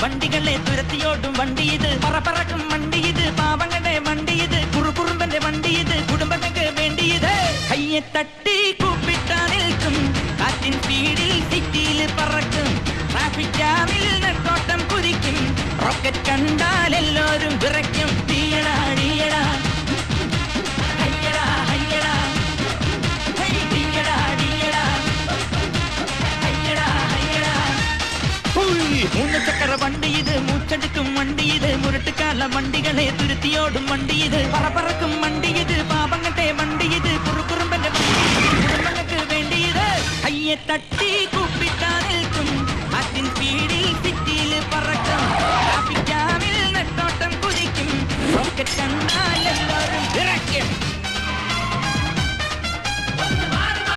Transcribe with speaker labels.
Speaker 1: വണ്ടികളെ തുരത്തിയോടും വണ്ടി ഇത്, പറക്കും വണ്ടി ഇത്, പാവങ്ങളുടെ വണ്ടി ഇത്, കുറുകുറുമ്പന്റെ വണ്ടി ഇത്, കുടുംബങ്ങൾക്ക് വേണ്ടി ഇത്. കയ്യെ തട്ടി കൂപ്പിട്ടാ നിൽക്കും, കാറ്റിൻ സ്പീഡിൽ സിറ്റിയിൽ പറക്കും, ട്രാഫിക് ജാമിൽ നെട്ടോട്ടം കുതിക്കും, റോക്കറ്റ് കണ്ടാൽ എല്ലാവരും വിറയ്ക്കും. തീയടാ തീയടാ മൂന്ന് ചക്കര വണ്ടി ഇത്, മൂച്ചെടുക്കും വണ്ടി ഇത്, മുരട്ടുകാല വണ്ടികളെ തുരുത്തിയോടും വണ്ടി ഇത്, പറക്കും വണ്ടി ഇത്, പാപങ്ങളുടെ വണ്ടി ഇത്, കുറുകുറുമ്പന്റെ കുടുംബങ്ങൾക്ക് വേണ്ടി ഇത്. കയ്യെ തട്ടി കൂപ്പിട്ടാ നിൽക്കും, അതിൻ സ്പീഡിൽ സിറ്റിയിൽ പറക്കും, ട്രാഫിക് ജാമിൽ നെട്ടോട്ടം കുതിക്കും, റോക്കറ്റ്